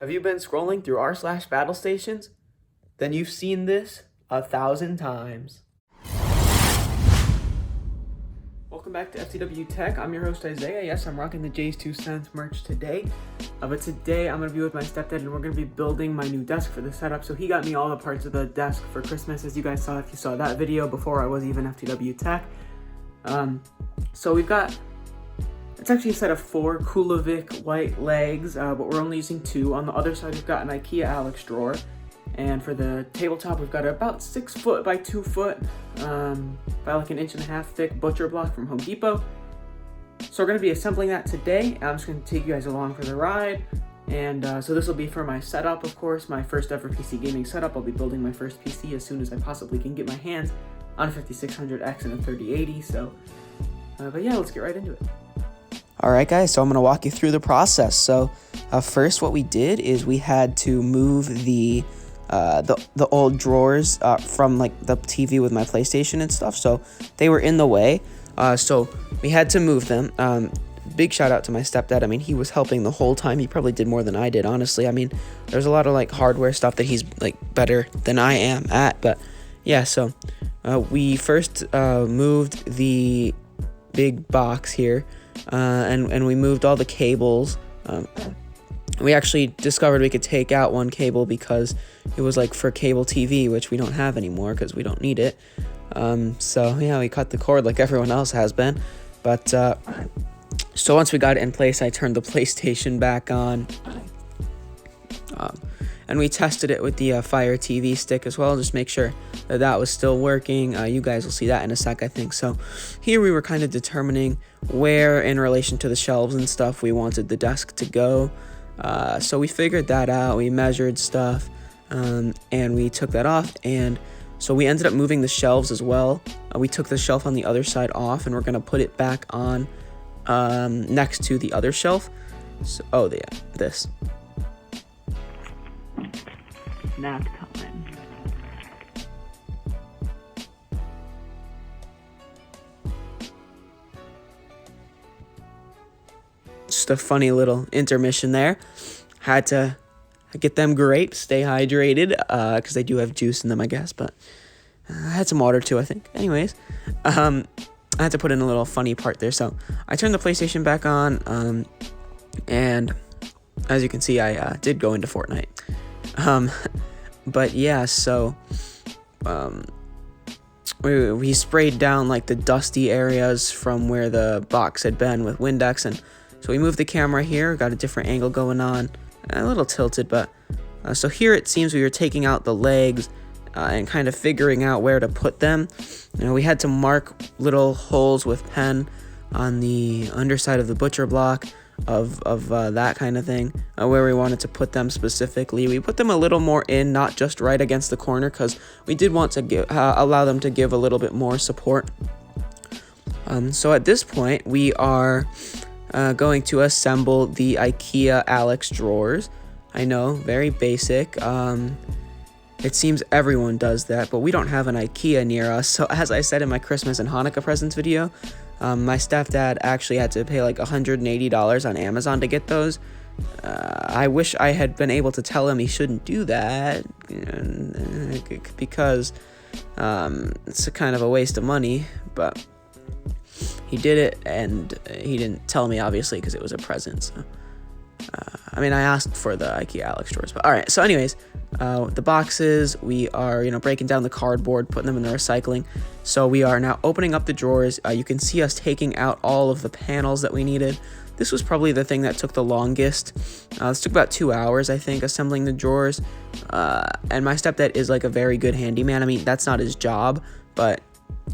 Have you been scrolling through r/battle stations? Then you've seen this 1,000 times. Welcome back to FTW Tech. I'm your host Isaiah. Yes, I'm rocking the Jay's 2 cents merch today. But today I'm going to be with my stepdad and we're going to be building my new desk for the setup. So he got me all the parts of the desk for Christmas, as you guys saw if you saw that video before I was even FTW Tech. So we've got, it's actually a set of 4 Kulovic white legs, but we're only using 2. On the other side we've got an IKEA Alex drawer. And for the tabletop, we've got about 6 foot by 2 foot, by like 1.5 inch thick butcher block from Home Depot. So we're going to be assembling that today. I'm just going to take you guys along for the ride. And so this will be for my setup, of course, my first ever PC gaming setup. I'll be building my first PC as soon as I possibly can get my hands on a 5600X and a 3080. So, but yeah, let's get right into it. Alright guys, so I'm going to walk you through the process. So first what we did is we had to move the old drawers from like the TV with my PlayStation and stuff, so they were in the way, so we had to move them. Big shout out to my stepdad. I mean, he was helping the whole time. He probably did more than I did, honestly. I mean, there's a lot of like hardware stuff that he's like better than I am at, but yeah. So we first moved the big box here, and we moved all the cables. We actually discovered we could take out one cable because it was like for cable TV, which we don't have anymore because we don't need it. So yeah, we cut the cord like everyone else has been. But so once we got it in place, I turned the PlayStation back on. And we tested it with the Fire TV stick as well, just make sure that that was still working. You guys will see that in a sec, I think. So here we were kind of determining where in relation to the shelves and stuff we wanted the desk to go. So we figured that out, we measured stuff, and we took that off, and so we ended up moving the shelves as well. We took the shelf on the other side off, and we're going to put it back on next to the other shelf. So, oh, yeah, this. Snack time. Just a funny little intermission there. Had to get them grapes, stay hydrated, because they do have juice in them, I guess, but I had some water too, I think. Anyways, I had to put in a little funny part there. So I turned the PlayStation back on, and as you can see, I did go into Fortnite. But yeah, so we sprayed down like the dusty areas from where the box had been with Windex, and so we moved the camera here, got a different angle going on, a little tilted, but so here it seems we were taking out the legs and kind of figuring out where to put them. You know, we had to mark little holes with pen on the underside of the butcher block of that kind of thing, where we wanted to put them specifically. We put them a little more in, not just right against the corner, because we did want to allow them to give a little bit more support. So at this point, we are going to assemble the IKEA Alex drawers. I know, very basic. It seems everyone does that, but we don't have an IKEA near us. So as I said in my Christmas and Hanukkah presents video, my stepdad actually had to pay like $180 on Amazon to get those. I wish I had been able to tell him he shouldn't do that, because it's a kind of a waste of money, but he did it, and he didn't tell me, obviously, because it was a present. So, I mean, I asked for the IKEA Alex drawers, but all right. So anyways, the boxes, we are, breaking down the cardboard, putting them in the recycling. So we are now opening up the drawers. You can see us taking out all of the panels that we needed. This was probably the thing that took the longest. This took about 2 hours, I think, assembling the drawers. And my stepdad is like a very good handyman. I mean, that's not his job, but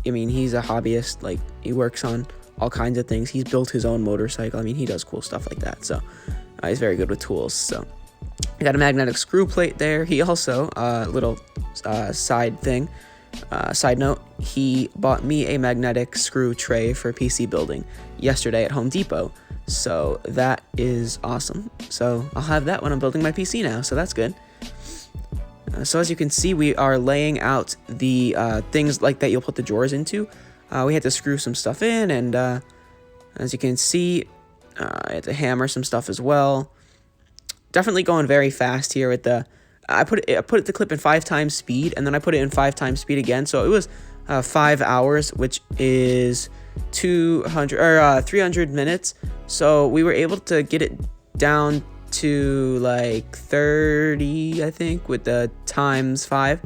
I mean, he's a hobbyist. Like, he works on all kinds of things. He's built his own motorcycle. I mean, he does cool stuff like that. So he's very good with tools. So I got a magnetic screw plate there. He also, little side note, he bought me a magnetic screw tray for PC building yesterday at Home Depot. So that is awesome. So I'll have that when I'm building my PC now. So that's good. So as you can see, we are laying out the things like that you'll put the drawers into. We had to screw some stuff in, and as you can see, I had to hammer some stuff as well. definitely going very fast here with the. I put the clip in 5 times speed, and then I put it in 5 times speed again. So it was 5 hours, which is 300 minutes. So we were able to get it down to like 30, I think, with the times 5.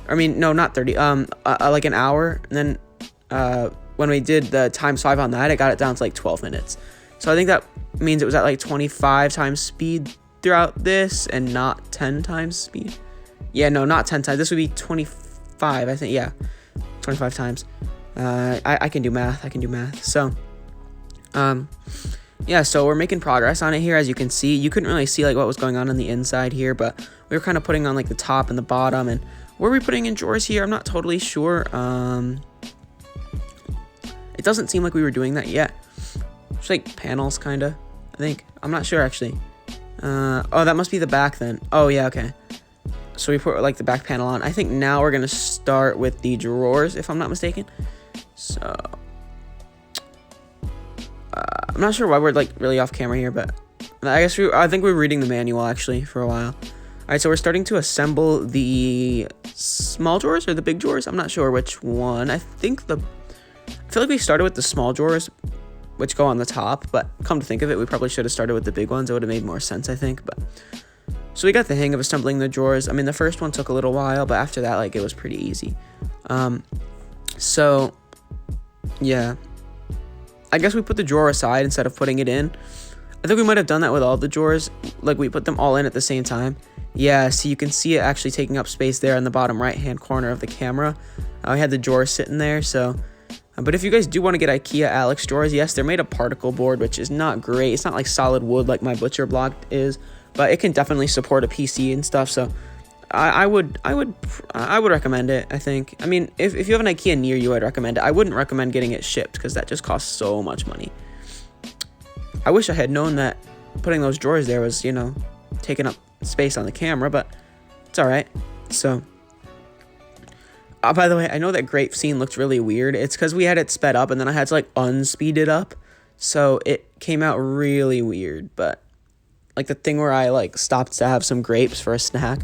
I mean, no, not 30. Like an hour, and then when we did the times 5 on that, it got it down to like 12 minutes. So I think that means it was at like 25 times speed throughout this, and not 10 times speed. Yeah, no, not 10 times. This would be 25, I think. Yeah, 25 times. I can do math. So, yeah, so we're making progress on it here. As you can see, you couldn't really see like what was going on the inside here, but we were kind of putting on like the top and the bottom. And were we putting in drawers here? I'm not totally sure. It doesn't seem like we were doing that yet. It's like panels, kind of, I think. I'm not sure, actually. Oh, that must be the back then. Oh, yeah, okay. So we put like the back panel on. I think now we're going to start with the drawers, if I'm not mistaken. So I'm not sure why we're like really off camera here, but I think we were reading the manual actually for a while. All right, so we're starting to assemble the small drawers or the big drawers. I'm not sure which one. I feel like we started with the small drawers, which go on the top, but come to think of it, we probably should have started with the big ones. It would have made more sense, I think. But so we got the hang of assembling the drawers. I mean, the first one took a little while, but after that, like, it was pretty easy. So yeah, I guess we put the drawer aside instead of putting it in. I think we might have done that with all the drawers. Like, we put them all in at the same time. Yeah, so you can see it actually taking up space there in the bottom right-hand corner of the camera. We had the drawer sitting there, so. But if you guys do want to get IKEA Alex drawers, yes, they're made of particle board, which is not great. It's not like solid wood like my butcher block is, but it can definitely support a PC and stuff. So I would recommend it, I think. I mean, if you have an IKEA near you, I'd recommend it. I wouldn't recommend getting it shipped because that just costs so much money. I wish I had known that putting those drawers there was, taking up space on the camera, but it's all right. So, by the way, I know that grape scene looked really weird. It's because we had it sped up and then I had to like unspeed it up. So it came out really weird, but like the thing where I like stopped to have some grapes for a snack.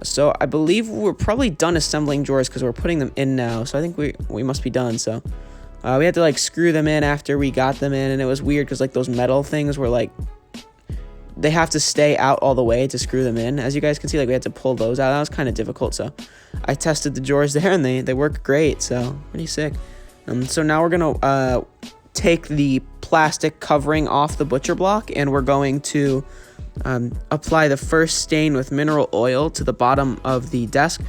So I believe we're probably done assembling drawers because we're putting them in now. So I think we must be done. So we had to like screw them in after we got them in, and it was weird because like those metal things were like, they have to stay out all the way to screw them in. As you guys can see, like we had to pull those out. That was kind of difficult. So I tested the drawers there and they work great. So pretty sick. So now we're gonna take the plastic covering off the butcher block, and we're going to apply the first stain with mineral oil to the bottom of the desk.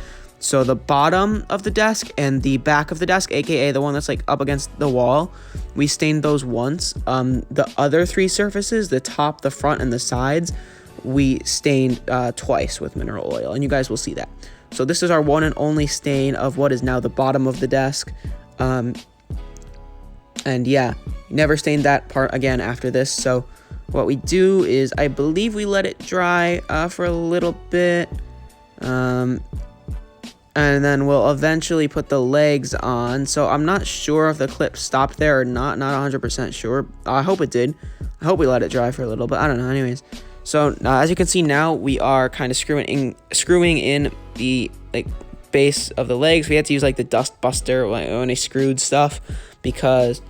So the bottom of the desk and the back of the desk, aka the one that's like up against the wall, we stained those once. The other 3 surfaces, the top, the front, and the sides, we stained twice with mineral oil, and you guys will see that. So this is our one and only stain of what is now the bottom of the desk. And yeah, never stained that part again after this. So what we do is, I believe we let it dry for a little bit. And then we'll eventually put the legs on. So I'm not sure if the clip stopped there or not 100% sure. I hope it did. I hope we let it dry for a little bit. I don't know. Anyways, so as you can see now, we are kind of screwing in the like base of the legs. We had to use like the dust buster when they screwed stuff, because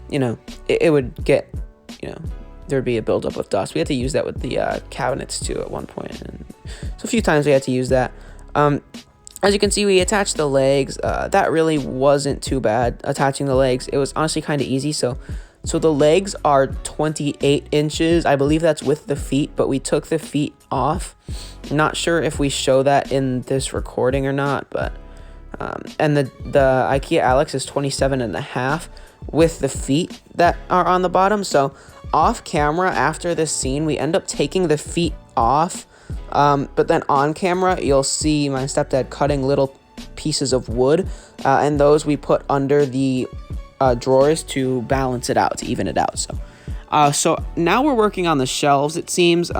it would get, there'd be a buildup of dust. We had to use that with the cabinets too at one point, and so a few times we had to use that. As you can see, we attached the legs. That really wasn't too bad, attaching the legs. It was honestly kind of easy. So the legs are 28 inches. I believe that's with the feet, but we took the feet off. Not sure if we show that in this recording or not, but and the IKEA Alex is 27.5 with the feet that are on the bottom. So off camera, after this scene, we end up taking the feet off. But then on camera, you'll see my stepdad cutting little pieces of wood, and those we put under the drawers to balance it out, to even it out. So now we're working on the shelves, it seems.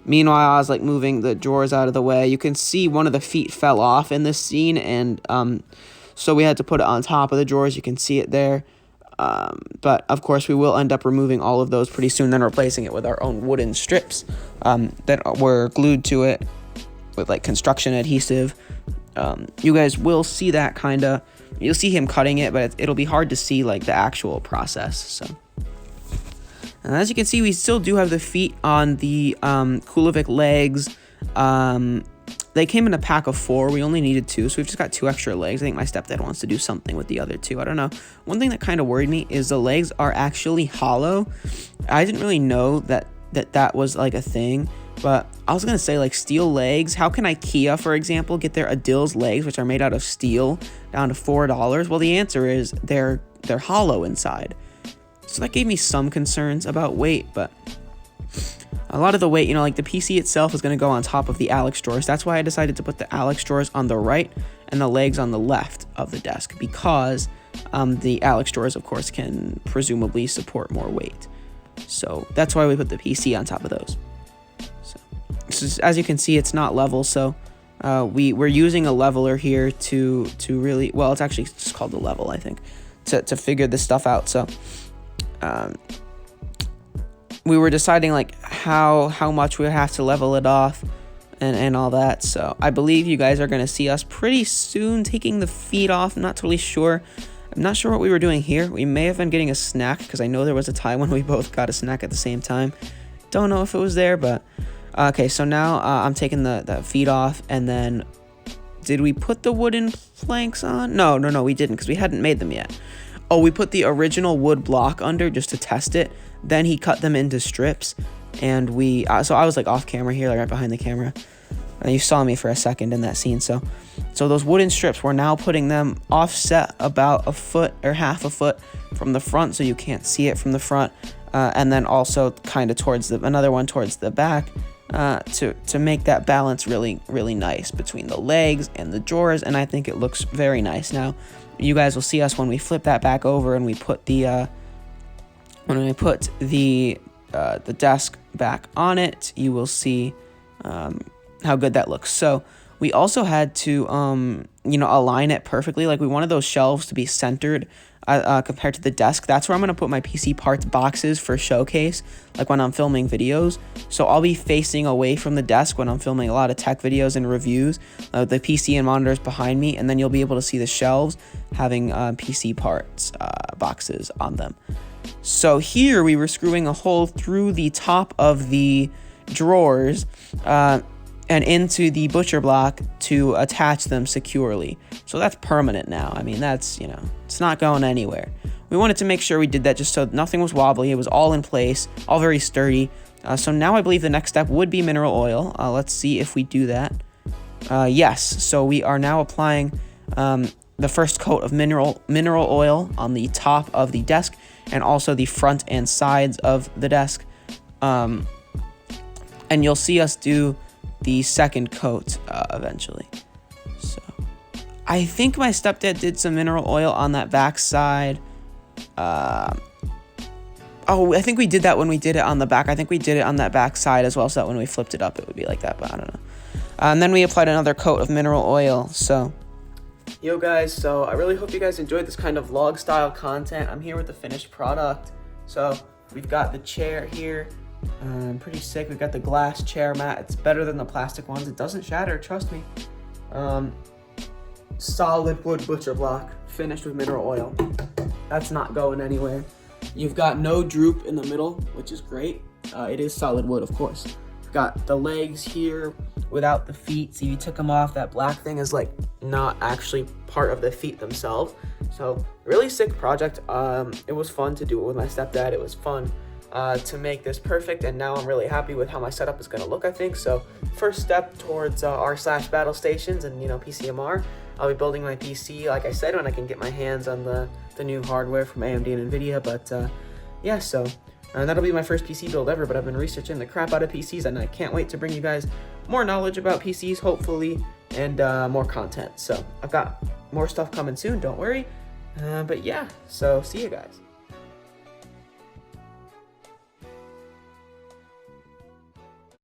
Meanwhile, I was like moving the drawers out of the way. You can see one of the feet fell off in this scene, and so we had to put it on top of the drawers. You can see it there. But of course we will end up removing all of those pretty soon, then replacing it with our own wooden strips that were glued to it with like construction adhesive. You guys will see that you'll see him cutting it, but it'll be hard to see like the actual process. So, and as you can see, we still do have the feet on the Kulovic legs. They came in a pack of 4. We only needed 2, so we've just got 2 extra legs. I think my stepdad wants to do something with the other 2. I don't know. One thing that kind of worried me is the legs are actually hollow. I didn't really know that was like a thing, but I was gonna say, like, steel legs. How can IKEA, for example, get their Adil's legs, which are made out of steel, down to $4? Well, the answer is they're hollow inside. So that gave me some concerns about weight, but a lot of the weight, like the PC itself is going to go on top of the Alex drawers. That's why I decided to put the Alex drawers on the right and the legs on the left of the desk, because the Alex drawers, of course, can presumably support more weight. So that's why we put the PC on top of those. So as you can see, it's not level, so we're using a leveler here to really, well, it's actually just called the level, I think, to figure this stuff out. So we were deciding like how much we would have to level it off and all that. So I believe you guys are going to see us pretty soon taking the feet off. I'm not totally sure. I'm not sure what we were doing here. We may have been getting a snack, because I know there was a time when we both got a snack at the same time. Don't know if it was there, but okay. So now I'm taking the feet off, and then did we put the wooden planks on? No, we didn't, because we hadn't made them yet. Oh, we put the original wood block under just to test it. Then he cut them into strips, and so I was like off camera here, like right behind the camera. And you saw me for a second in that scene. So those wooden strips, we're now putting them offset about a foot or half a foot from the front, so you can't see it from the front. And then also kind of towards another one towards the back, to make that balance really, really nice between the legs and the drawers. And I think it looks very nice. Now, you guys will see us when we flip that back over and we put the desk back on it. You will see how good that looks. So we also had to align it perfectly. Like, we wanted those shelves to be centered compared to the desk. That's where I'm going to put my PC parts boxes for showcase, like when I'm filming videos. So I'll be facing away from the desk when I'm filming a lot of tech videos and reviews, the PC and monitors behind me, and then you'll be able to see the shelves having PC parts boxes on them. So here we were screwing a hole through the top of the drawers and into the butcher block to attach them securely. So that's permanent now. I mean, that's, it's not going anywhere. We wanted to make sure we did that just so nothing was wobbly. It was all in place, all very sturdy. So now I believe the next step would be mineral oil. Let's see if we do that. Yes, so we are now applying the first coat of mineral oil on the top of the desk, and also the front and sides of the desk. And you'll see us do the second coat eventually. So I think my stepdad did some mineral oil on that back side. I think we did that when we did it on the back. I think we did it on that back side as well, so that when we flipped it up it would be like that, but I don't know. And then we applied another coat of mineral oil. So yo guys, so I really hope you guys enjoyed this kind of vlog style content. I'm here with the finished product. So we've got the chair here, pretty sick. We've got the glass chair mat. It's better than the plastic ones. It doesn't shatter, trust me. Solid wood butcher block, finished with mineral oil. That's not going anywhere. You've got no droop in the middle, which is great. It is solid wood, of course. We've got the legs here without the feet. So you took them off. That black thing is like not actually part of the feet themselves. So really sick project. It was fun to do it with my stepdad. It was fun to make this perfect, and now I'm really happy with how my setup is going to look, I think. So first step towards r/battle stations and PCMR. I'll be building my PC, like I said, when I can get my hands on the new hardware from AMD and NVIDIA. But yeah, so that'll be my first PC build ever, but I've been researching the crap out of PCs, and I can't wait to bring you guys more knowledge about PCs, hopefully, and more content. So I've got more stuff coming soon, don't worry. But yeah, so see you guys.